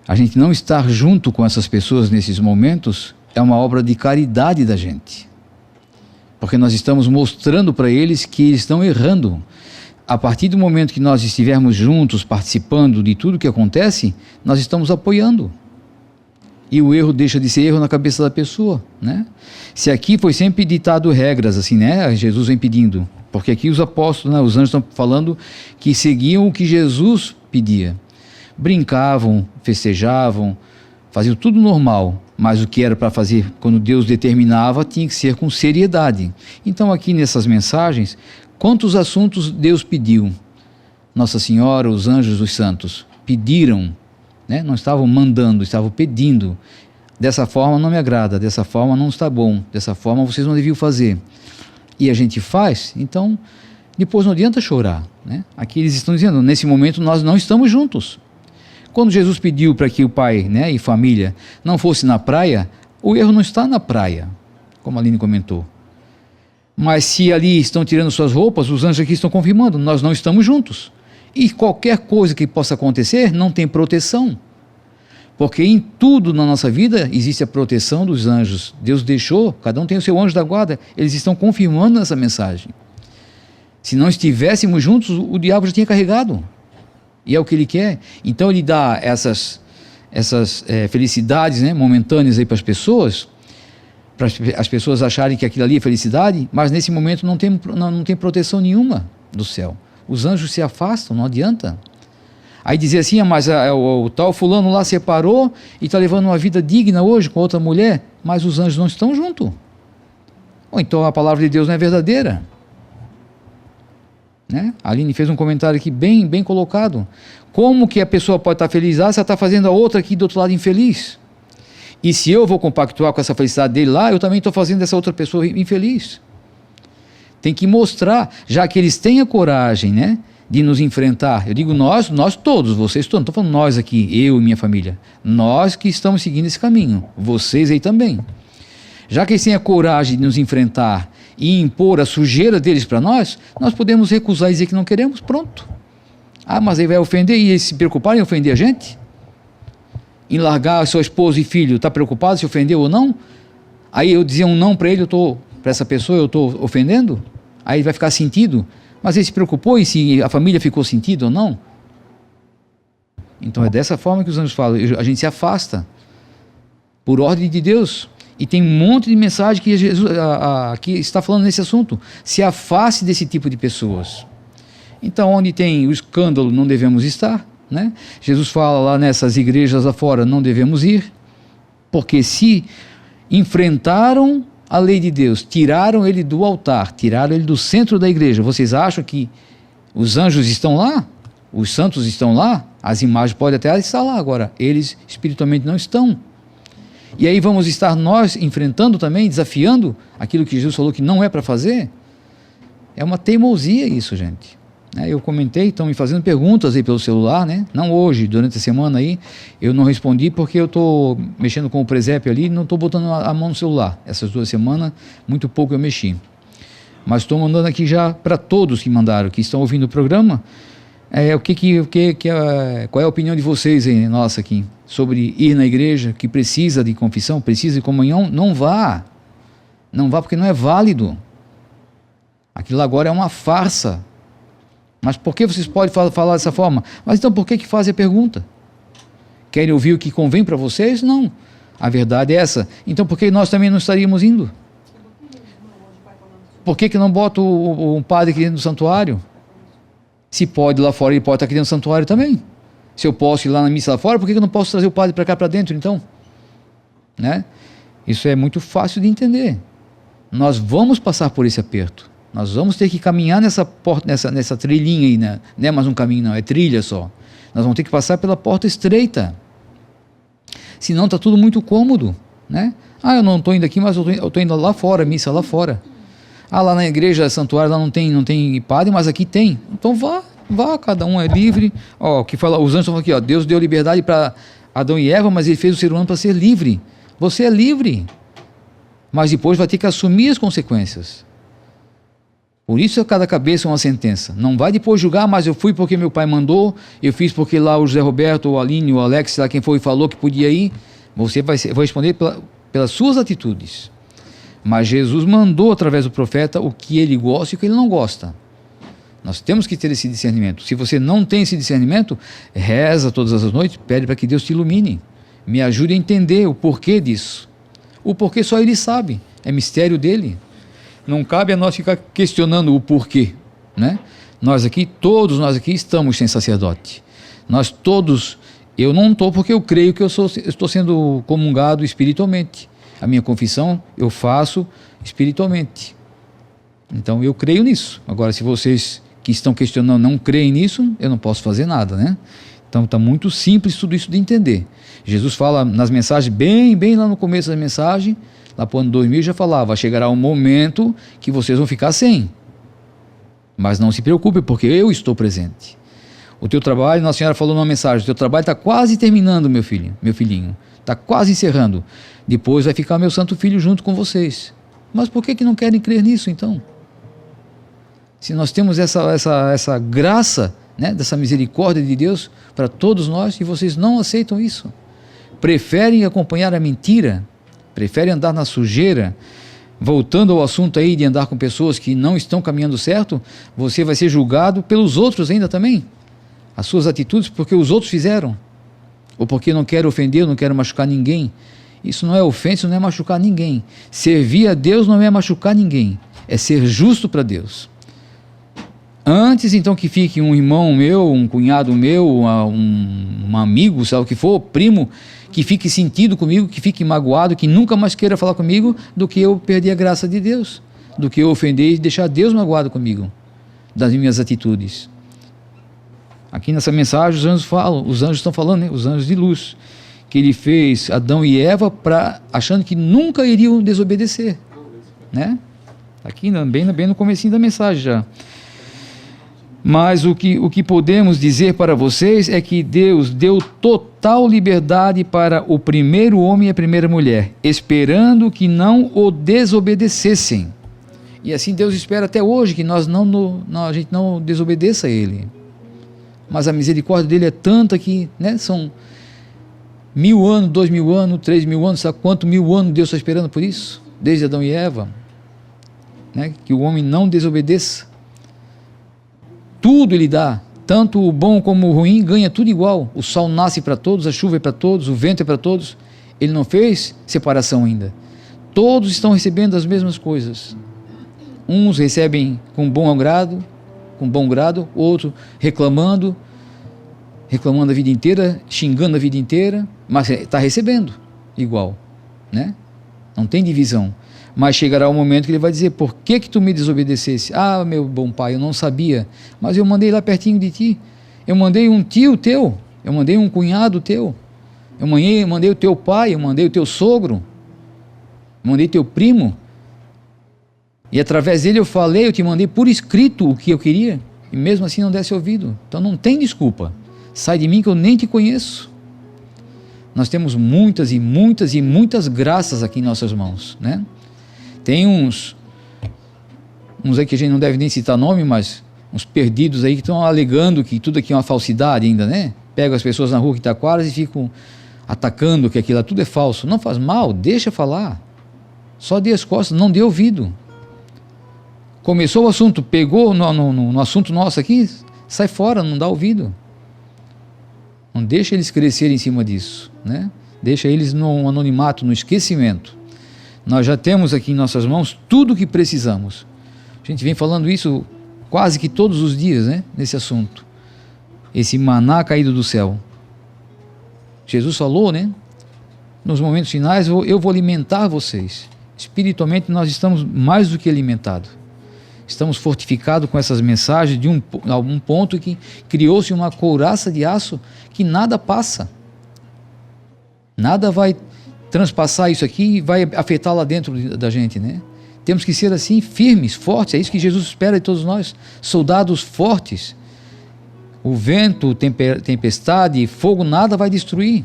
A gente não estar junto com essas pessoas nesses momentos é uma obra de caridade da gente, porque nós estamos mostrando para eles que eles estão errando. A partir do momento que nós estivermos juntos, participando de tudo que acontece, nós estamos apoiando. E o erro deixa de ser erro na cabeça da pessoa, né? Se aqui foi sempre ditado regras, assim, né? Jesus vem pedindo, porque aqui os apóstolos, né, os anjos estão falando que seguiam o que Jesus pedia. brincavam, festejavam, faziam tudo normal, mas o que era para fazer quando Deus determinava tinha que ser com seriedade. Então aqui nessas mensagens, quantos assuntos Deus pediu? Nossa Senhora, os anjos, os santos pediram, né? Não estavam mandando, estavam pedindo. Dessa forma não me agrada, dessa forma não está bom, dessa forma vocês não deviam fazer. E a gente faz, então depois não adianta chorar, né? Aqui eles estão dizendo, nesse momento nós não estamos juntos. Quando Jesus pediu para que o pai, né, e família não fosse na praia, o erro não está na praia, como a Aline comentou. Mas se ali estão tirando suas roupas, os anjos aqui estão confirmando, nós não estamos juntos. E qualquer coisa que possa acontecer não tem proteção. Porque em tudo na nossa vida existe a proteção dos anjos. Deus deixou, cada um tem o seu anjo da guarda, eles estão confirmando essa mensagem. Se não estivéssemos juntos, o diabo já tinha carregado. E é o que ele quer. Então ele dá essas felicidades, né, momentâneas aí para as pessoas acharem que aquilo ali é felicidade, mas nesse momento não tem proteção nenhuma do céu. Os anjos se afastam, não adianta. Aí dizer assim, mas o tal fulano lá separou e está levando uma vida digna hoje com outra mulher, mas os anjos não estão juntos. Ou então a palavra de Deus não é verdadeira. Né? A Aline fez um comentário aqui bem colocado. Como que a pessoa pode estar feliz se ela está fazendo a outra aqui do outro lado infeliz? E se eu vou compactuar com essa felicidade dele lá, eu também estou fazendo essa outra pessoa infeliz. Tem que mostrar, já que eles têm a coragem, né, de nos enfrentar. Eu digo nós todos, vocês todos, não estou falando nós aqui, eu e minha família. Nós que estamos seguindo esse caminho, vocês aí também. Já que eles têm a coragem de nos enfrentar e impor a sujeira deles para nós podemos recusar e dizer que não queremos, pronto. Ah, mas aí vai ofender e eles se preocuparem em ofender a gente? Em largar a sua esposa e filho, está preocupado se ofendeu ou não? Aí eu dizer um não para ele, para essa pessoa eu estou ofendendo? Aí ele vai ficar sentido? Mas ele se preocupou e se a família ficou sentido ou não? Então é dessa forma que os anjos falam, a gente se afasta por ordem de Deus. E tem um monte de mensagem que Jesus aqui está falando nesse assunto. Se afaste desse tipo de pessoas. Então, onde tem o escândalo, não devemos estar. Né? Jesus fala lá nessas igrejas afora, não devemos ir. Porque se enfrentaram a lei de Deus, tiraram ele do altar, tiraram ele do centro da igreja, vocês acham que os anjos estão lá? Os santos estão lá? As imagens podem até estar lá agora. Eles espiritualmente não estão. E aí vamos estar nós enfrentando também, desafiando aquilo que Jesus falou que não é para fazer? É uma teimosia isso, gente. Eu comentei, estão me fazendo perguntas aí pelo celular, né? Não hoje, durante a semana aí, eu não respondi porque eu estou mexendo com o presépio ali e não estou botando a mão no celular. Essas 2 semanas, muito pouco eu mexi. Mas estou mandando aqui já para todos que mandaram, que estão ouvindo o programa, qual é a opinião de vocês aí, nossa aqui, sobre ir na igreja, que precisa de confissão, precisa de comunhão? Não vá porque não é válido. Aquilo agora é uma farsa. Mas por que vocês podem falar dessa forma? Mas então por que fazem a pergunta? Querem ouvir o que convém para vocês? Não. A verdade é essa. Então por que nós também não estaríamos indo? Por que não bota um padre aqui dentro do santuário? Se pode lá fora, ele pode estar aqui dentro do santuário também. Se eu posso ir lá na missa lá fora, por que eu não posso trazer o padre para cá para dentro então? Né? Isso é muito fácil de entender. Nós vamos passar por esse aperto. Nós vamos ter que caminhar nessa porta, nessa trilhinha aí, né? Não é mais um caminho não, é trilha só. Nós vamos ter que passar pela porta estreita. Senão está tudo muito cômodo, né? Ah, eu não estou indo aqui, mas eu estou indo lá fora, missa lá fora. Ah, lá na igreja, santuário, lá não tem padre, mas aqui tem. Então vá, cada um é livre. Ó, que fala, os anjos estão aqui, ó, Deus deu liberdade para Adão e Eva, mas ele fez o ser humano para ser livre. Você é livre, mas depois vai ter que assumir as consequências. Por isso cada cabeça é uma sentença. Não vai depois julgar, mas eu fui porque meu pai mandou, eu fiz porque lá o José Roberto, o Aline, o Alex, lá quem foi e falou que podia ir. Você vai responder pelas suas atitudes. Mas Jesus mandou através do profeta o que ele gosta e o que ele não gosta. Nós temos que ter esse discernimento. Se você não tem esse discernimento, reza todas as noites, pede para que Deus te ilumine. Me ajude a entender o porquê disso. O porquê só ele sabe, é mistério dele. Não cabe a nós ficar questionando o porquê, né? Todos nós aqui estamos sem sacerdote. Nós todos Eu não estou porque eu creio que eu estou sendo comungado espiritualmente. A minha confissão eu faço espiritualmente. Então eu creio nisso. Agora, se vocês que estão questionando não creem nisso, eu não posso fazer nada, né? Então está muito simples tudo isso de entender. Jesus fala nas mensagens, bem lá no começo da mensagem, lá para o ano 2000 já falava, chegará um momento que vocês vão ficar sem. Mas não se preocupe, porque eu estou presente. O teu trabalho, Nossa Senhora falou numa mensagem, o teu trabalho está quase terminando, meu filhinho. Está quase encerrando. Depois vai ficar meu santo filho junto com vocês. Mas por que não querem crer nisso, então? Se nós temos essa graça, né, dessa misericórdia de Deus para todos nós, e vocês não aceitam isso. Preferem acompanhar a mentira, preferem andar na sujeira. Voltando ao assunto aí de andar com pessoas que não estão caminhando certo, você vai ser julgado pelos outros ainda também. As suas atitudes porque os outros fizeram, ou porque não quero ofender, não quero machucar ninguém. Isso não é ofensa, não é machucar ninguém. Servir a Deus não é machucar ninguém, é ser justo para Deus. Antes então que fique um irmão meu, um cunhado meu, um amigo, sabe o que for, primo, que fique sentido comigo, que fique magoado, que nunca mais queira falar comigo, do que eu perder a graça de Deus, do que eu ofender e deixar Deus magoado comigo, das minhas atitudes. Aqui nessa mensagem os anjos estão falando, né? Os anjos de luz, que ele fez Adão e Eva achando que nunca iriam desobedecer, né? Aqui bem no comecinho da mensagem já. Mas o que podemos dizer para vocês é que Deus deu total liberdade para o primeiro homem e a primeira mulher, esperando que não o desobedecessem. E assim Deus espera até hoje que a gente não desobedeça a Ele. Mas a misericórdia dele é tanta que, né, são 1000 anos, 2000 anos, 3000 anos, sabe quanto 1000 anos Deus está esperando por isso? Desde Adão e Eva, né, que o homem não desobedeça. Tudo ele dá, tanto o bom como o ruim, ganha tudo igual. O sol nasce para todos, a chuva é para todos, o vento é para todos. Ele não fez separação ainda. Todos estão recebendo as mesmas coisas. Uns recebem com bom grado, outros reclamando a vida inteira, xingando a vida inteira, mas está recebendo igual, né? Não tem divisão. Mas chegará um momento que ele vai dizer, por que tu me desobedecesse? Ah, meu bom pai, eu não sabia, mas eu mandei lá pertinho de ti, eu mandei um tio teu, eu mandei um cunhado teu, eu mandei o teu pai, eu mandei o teu sogro, eu mandei teu primo, e através dele eu te mandei por escrito o que eu queria, e mesmo assim não desse ouvido. Então não tem desculpa, sai de mim que eu nem te conheço. Nós temos muitas e muitas e muitas graças aqui em nossas mãos, né? Tem uns aí que a gente não deve nem citar nome, mas uns perdidos aí que estão alegando que tudo aqui é uma falsidade ainda, né? Pegam as pessoas na rua que Itaquaras e ficam atacando que aquilo tudo é falso. Não faz mal, deixa falar. Só dê as costas, não dê ouvido. Começou o assunto, pegou no assunto nosso aqui, sai fora, não dá ouvido. Não deixa eles crescerem em cima disso, né? Deixa eles no anonimato, no esquecimento. Nós já temos aqui em nossas mãos tudo o que precisamos. A gente vem falando isso quase que todos os dias, né? Nesse assunto. Esse maná caído do céu. Jesus falou, né? Nos momentos finais, eu vou alimentar vocês. Espiritualmente nós estamos mais do que alimentados. Estamos fortificados com essas mensagens de algum ponto que criou-se uma couraça de aço que nada passa. Nada vai transpassar isso aqui e vai afetar lá dentro da gente, né? Temos que ser assim, firmes, fortes, é isso que Jesus espera de todos nós, soldados fortes. O vento, tempestade, fogo, nada vai destruir.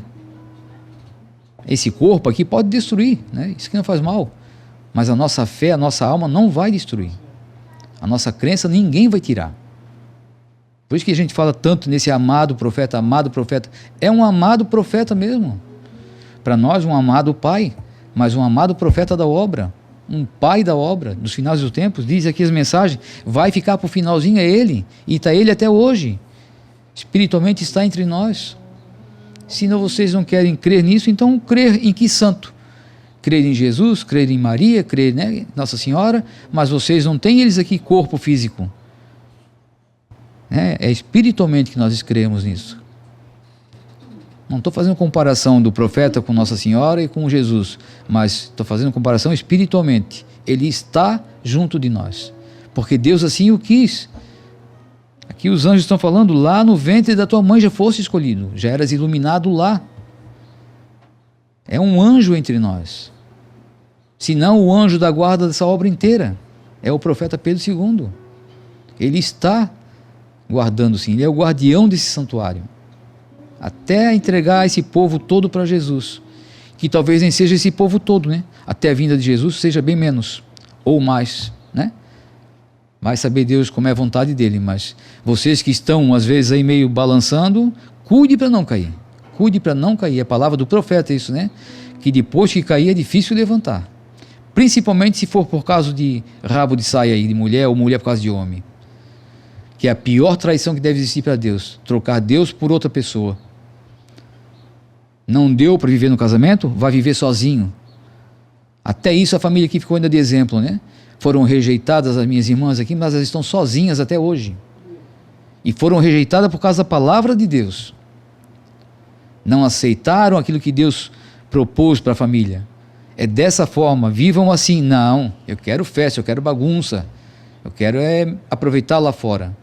Esse corpo aqui pode destruir, né? Isso que não faz mal, mas a nossa fé, a nossa alma não vai destruir. A nossa crença ninguém vai tirar. Por isso que a gente fala tanto nesse amado profeta, é um amado profeta mesmo. Para nós, um amado pai, mas um amado profeta da obra, um pai da obra, dos finais dos tempos. Diz aqui as mensagens, vai ficar para o finalzinho, é ele, e está ele até hoje, espiritualmente está entre nós. Se não, vocês não querem crer nisso, então crer em que santo? Crer em Jesus, crer em Maria, crer, né, Nossa Senhora, mas vocês não têm eles aqui corpo físico. É espiritualmente que nós cremos nisso. Não estou fazendo comparação do profeta com Nossa Senhora e com Jesus, mas estou fazendo comparação espiritualmente. Ele está junto de nós, porque Deus assim o quis. Aqui os anjos estão falando, lá no ventre da tua mãe já fosse escolhido, já eras iluminado lá. É um anjo entre nós, se não o anjo da guarda dessa obra inteira, é o profeta Pedro II. Ele está guardando sim, ele é o guardião desse santuário, até entregar esse povo todo para Jesus, que talvez nem seja esse povo todo, né? Até a vinda de Jesus seja bem menos, ou mais, né? Vai saber Deus como é a vontade dele, mas vocês que estão às vezes aí meio balançando, cuide para não cair, é a palavra do profeta isso, né? Que depois que cair é difícil levantar, principalmente se for por causa de rabo de saia aí de mulher, ou mulher por causa de homem, que é a pior traição que deve existir para Deus, trocar Deus por outra pessoa. Não deu para viver no casamento, vai viver sozinho. Até isso a família aqui ficou ainda de exemplo, né? Foram rejeitadas as minhas irmãs aqui, mas elas estão sozinhas até hoje. E foram rejeitadas por causa da palavra de Deus. Não aceitaram aquilo que Deus propôs para a família. É dessa forma, vivam assim. Não, eu quero festa, eu quero bagunça, eu quero aproveitar lá fora.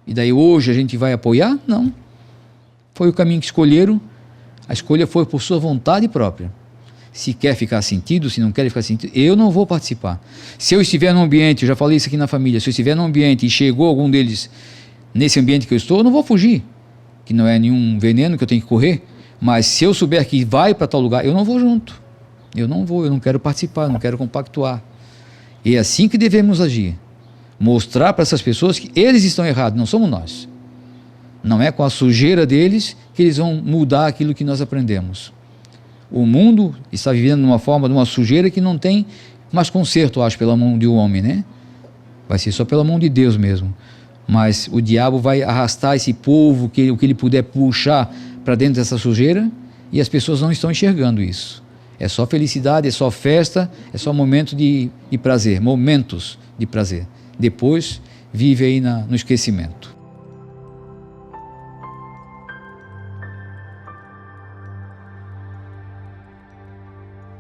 E daí hoje a gente vai apoiar? Não. Foi o caminho que escolheram, a escolha foi por sua vontade própria. Se quer ficar sentido, se não quer ficar sentido, eu não vou participar. Se eu estiver num ambiente, eu já falei isso aqui na família, se eu estiver num ambiente e chegou algum deles nesse ambiente que eu estou, eu não vou fugir, que não é nenhum veneno que eu tenho que correr, mas se eu souber que vai para tal lugar, eu não vou junto. Eu não quero participar, não quero compactuar. E é assim que devemos agir. Mostrar para essas pessoas que eles estão errados, não somos nós. Não é com a sujeira deles que eles vão mudar aquilo que nós aprendemos. O mundo está vivendo numa forma, de uma sujeira que não tem mais conserto, acho, pela mão de um homem, né? Vai ser só pela mão de Deus mesmo. Mas o diabo vai arrastar esse povo, o que ele puder puxar para dentro dessa sujeira, e as pessoas não estão enxergando isso. É só felicidade, é só festa, é só momento de prazer, momentos de prazer. Depois vive aí no esquecimento.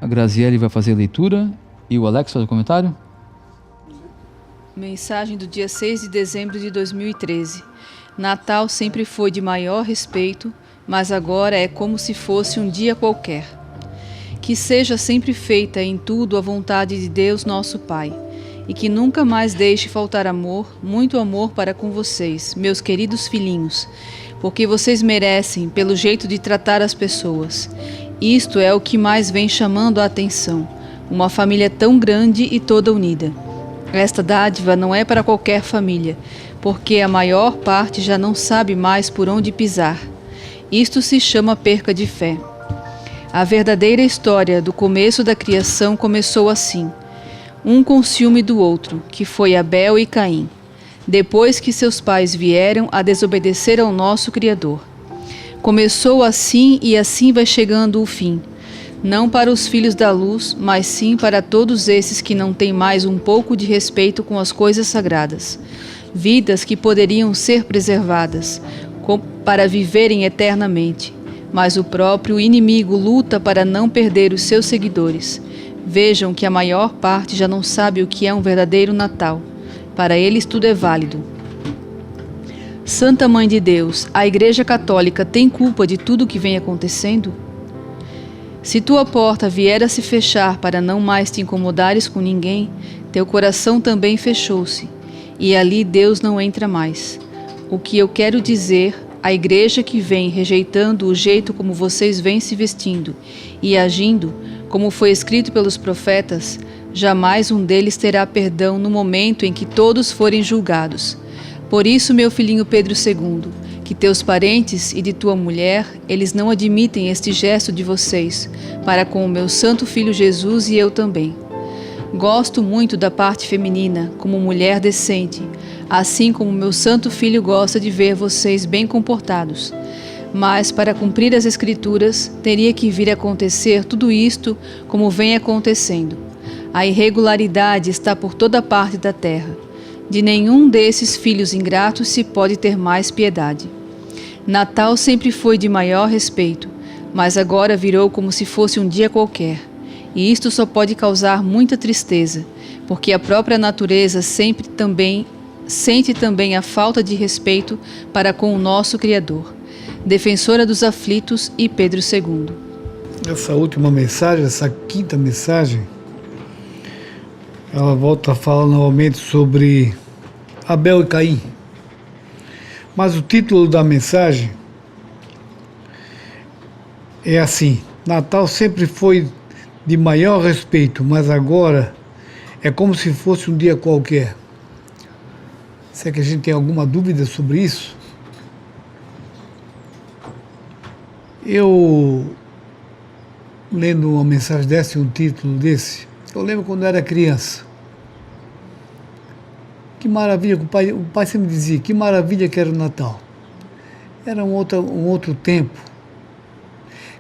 A Graziele vai fazer a leitura e o Alex faz o comentário. Mensagem do dia 6 de dezembro de 2013. Natal sempre foi de maior respeito, mas agora é como se fosse um dia qualquer. Que seja sempre feita em tudo a vontade de Deus nosso Pai, e que nunca mais deixe faltar amor, muito amor para com vocês, meus queridos filhinhos, porque vocês merecem pelo jeito de tratar as pessoas. Isto é o que mais vem chamando a atenção, uma família tão grande e toda unida. Esta dádiva não é para qualquer família, porque a maior parte já não sabe mais por onde pisar. Isto se chama perca de fé. A verdadeira história do começo da criação começou assim, um com ciúme do outro, que foi Abel e Caim, depois que seus pais vieram a desobedecer ao nosso Criador. Começou assim e assim vai chegando o fim, não para os filhos da luz, mas sim para todos esses que não têm mais um pouco de respeito com as coisas sagradas, vidas que poderiam ser preservadas, para viverem eternamente, mas o próprio inimigo luta para não perder os seus seguidores. Vejam que a maior parte já não sabe o que é um verdadeiro Natal, para eles tudo é válido. Santa Mãe de Deus, a Igreja Católica tem culpa de tudo o que vem acontecendo? Se tua porta vier a se fechar para não mais te incomodares com ninguém, teu coração também fechou-se, e ali Deus não entra mais. O que eu quero dizer, a Igreja que vem rejeitando o jeito como vocês vêm se vestindo e agindo, como foi escrito pelos profetas, jamais um deles terá perdão no momento em que todos forem julgados. Por isso, meu filhinho Pedro II, que teus parentes e de tua mulher, eles não admitem este gesto de vocês, para com o meu santo filho Jesus e eu também. Gosto muito da parte feminina, como mulher decente, assim como meu santo filho gosta de ver vocês bem comportados. Mas, para cumprir as Escrituras, teria que vir a acontecer tudo isto como vem acontecendo. A irregularidade está por toda parte da terra. De nenhum desses filhos ingratos se pode ter mais piedade. Natal sempre foi de maior respeito, mas agora virou como se fosse um dia qualquer. E isto só pode causar muita tristeza, porque a própria natureza sente também a falta de respeito para com o nosso Criador. Defensora dos aflitos e Pedro II. Essa última mensagem, essa quinta mensagem, ela volta a falar novamente sobre Abel e Caim. Mas o título da mensagem é assim: Natal sempre foi de maior respeito, mas agora é como se fosse um dia qualquer. Será que a gente tem alguma dúvida sobre isso? Eu, lendo uma mensagem dessa e um título desse, eu lembro quando eu era criança. Que maravilha, o pai sempre dizia, que maravilha que era o Natal. Era um outro tempo.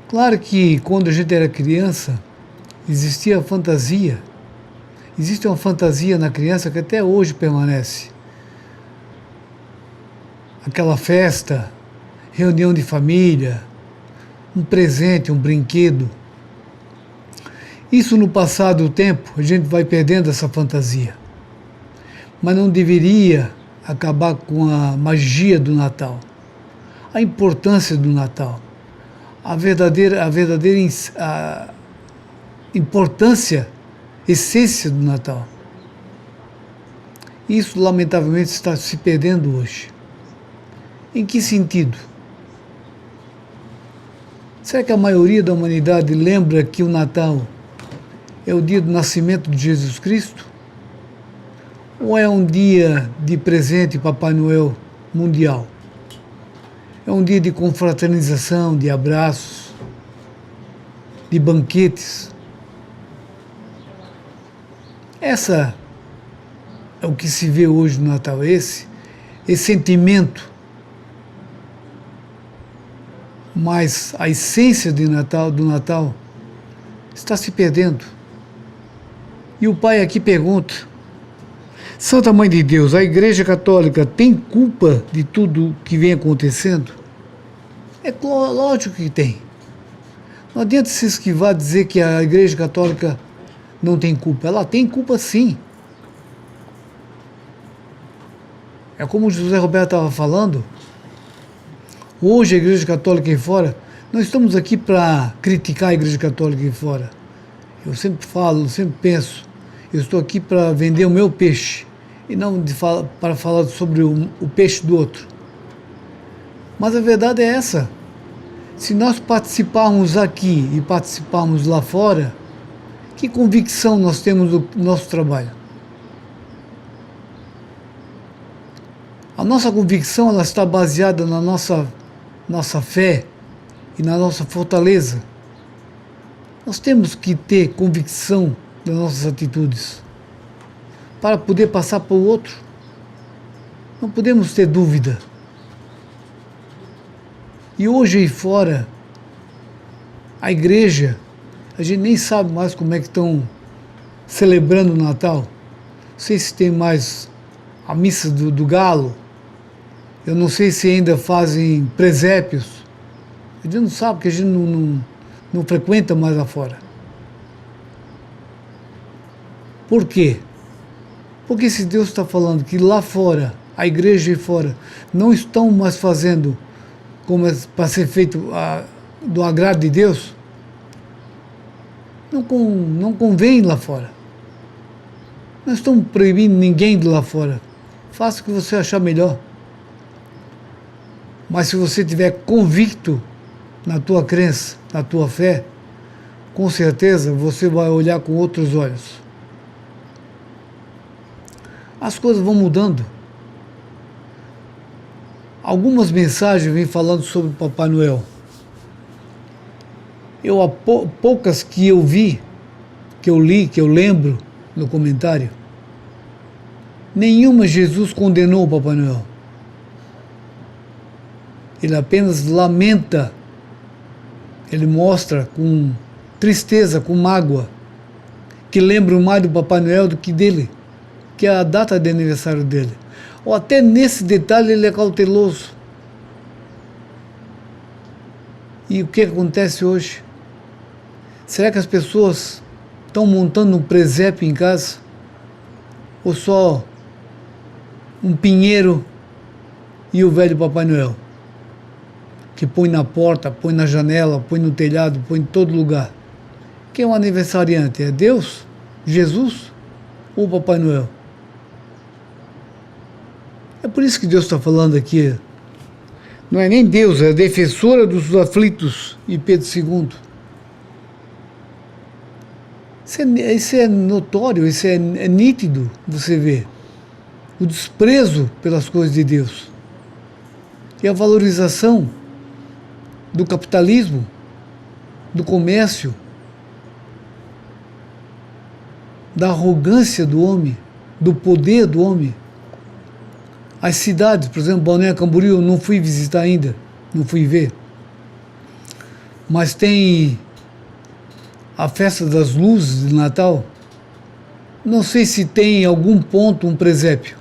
Claro que quando a gente era criança, existia a fantasia. Existe uma fantasia na criança que até hoje permanece. Aquela festa, reunião de família, um presente, um brinquedo. Isso no passar do tempo, a gente vai perdendo essa fantasia. Mas não deveria acabar com a magia do Natal, a importância do Natal, a verdadeira importância, essência do Natal. Isso, lamentavelmente, está se perdendo hoje. Em que sentido? Será que a maioria da humanidade lembra que o Natal é o dia do nascimento de Jesus Cristo? Ou é um dia de presente Papai Noel mundial? É um dia de confraternização, de abraços, de banquetes. Essa é o que se vê hoje no Natal, esse sentimento. Mas a essência do Natal está se perdendo. E o pai aqui pergunta: Santa Mãe de Deus, a Igreja Católica tem culpa de tudo que vem acontecendo? É lógico que tem. Não adianta se esquivar dizer que a Igreja Católica não tem culpa. Ela tem culpa, sim. É como o José Roberto estava falando. Hoje a Igreja Católica aí fora, nós estamos aqui para criticar a Igreja Católica aí fora. Eu sempre falo, sempre penso, eu estou aqui para vender o meu peixe e não para falar sobre o peixe do outro. Mas a verdade é essa. Se nós participarmos aqui e participarmos lá fora, que convicção nós temos do nosso trabalho? A nossa convicção ela está baseada na nossa fé e na nossa fortaleza. Nós temos que ter convicção das nossas atitudes para poder passar para o outro. Não podemos ter dúvida. E hoje aí fora, a igreja, a gente nem sabe mais como é que estão celebrando o Natal. Não sei se tem mais a missa do galo. Eu não sei se ainda fazem presépios. A gente não sabe, porque a gente não frequenta mais lá fora. Por quê? Porque se Deus está falando que lá fora, a igreja aí fora, não estão mais fazendo como é para ser feito do agrado de Deus, não convém lá fora. Não estamos proibindo ninguém de lá fora. Faça o que você achar melhor. Mas se você estiver convicto na tua crença, na tua fé, com certeza você vai olhar com outros olhos. As coisas vão mudando. Algumas mensagens vêm falando sobre o Papai Noel. Poucas que eu vi, que eu li, que eu lembro no comentário, nenhuma Jesus condenou o Papai Noel. Ele apenas lamenta, ele mostra com tristeza, com mágoa, que lembra mais do Papai Noel do que dele, que é a data de aniversário dele. Ou até nesse detalhe ele é cauteloso. E o que acontece hoje? Será que as pessoas estão montando um presépio em casa? Ou só um pinheiro e o velho Papai Noel? Que põe na porta, põe na janela, põe no telhado, põe em todo lugar. Quem é o aniversariante? É Deus? Jesus? Ou Papai Noel? É por isso que Deus está falando aqui. Não é nem Deus, é a defensora dos aflitos e Pedro II. Isso é notório, isso é nítido, você vê. O desprezo pelas coisas de Deus. E a valorização do capitalismo, do comércio, da arrogância do homem, do poder do homem. As cidades, por exemplo, Balneário Camboriú, eu não fui visitar ainda, não fui ver. Mas tem a festa das luzes de Natal. Não sei se tem em algum ponto um presépio,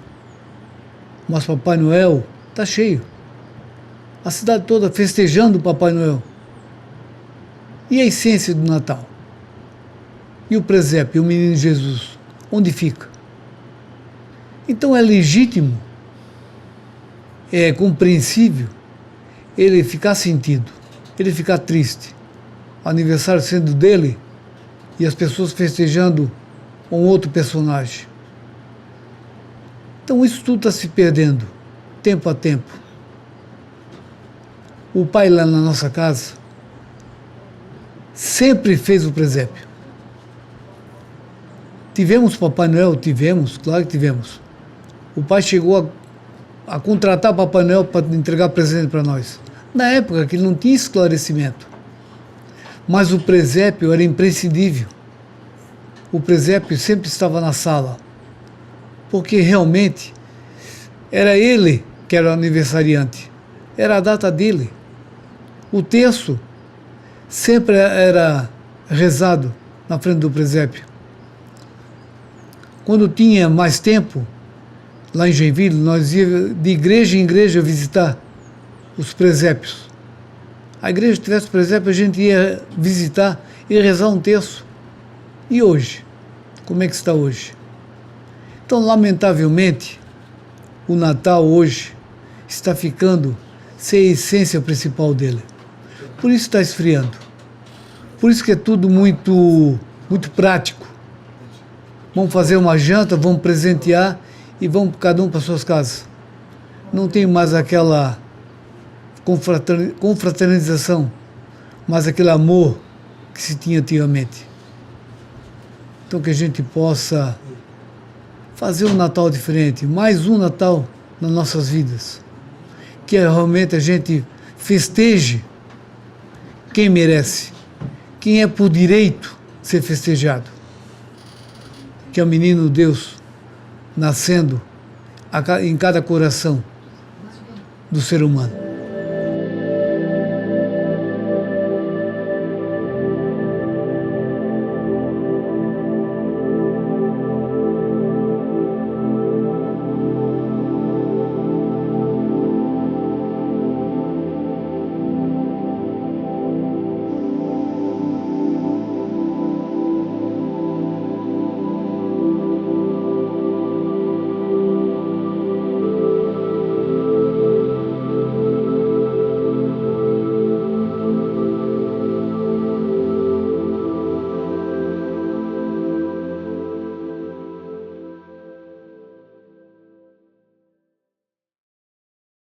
mas Papai Noel está cheio. A cidade toda festejando o Papai Noel. E a essência do Natal? E o presépio, o menino Jesus, onde fica? Então é legítimo, é compreensível ele ficar sentido, ele ficar triste. O aniversário sendo dele e as pessoas festejando um outro personagem. Então isso tudo está se perdendo, tempo a tempo. O pai lá na nossa casa sempre fez o presépio. Tivemos Papai Noel? Tivemos, claro que tivemos. O pai chegou a contratar Papai Noel para entregar presente para nós. Na época que ele não tinha esclarecimento. Mas o presépio era imprescindível. O presépio sempre estava na sala. Porque realmente era ele que era o aniversariante. Era a data dele. O terço sempre era rezado na frente do presépio. Quando tinha mais tempo, lá em Joinville, nós íamos de igreja em igreja visitar os presépios. A igreja que tivesse presépio, a gente ia visitar e rezar um terço. E hoje? Como é que está hoje? Então, lamentavelmente, o Natal hoje está ficando sem a essência principal dele. Por isso está esfriando. Por isso que é tudo muito prático. Vamos fazer uma janta, vamos presentear e vamos cada um para suas casas. Não tem mais aquela confraternização, mas aquele amor que se tinha antigamente. Então que a gente possa fazer um Natal diferente, mais um Natal nas nossas vidas. Que realmente a gente festeje quem merece, quem é por direito ser festejado. Que é o menino Deus nascendo em cada coração do ser humano.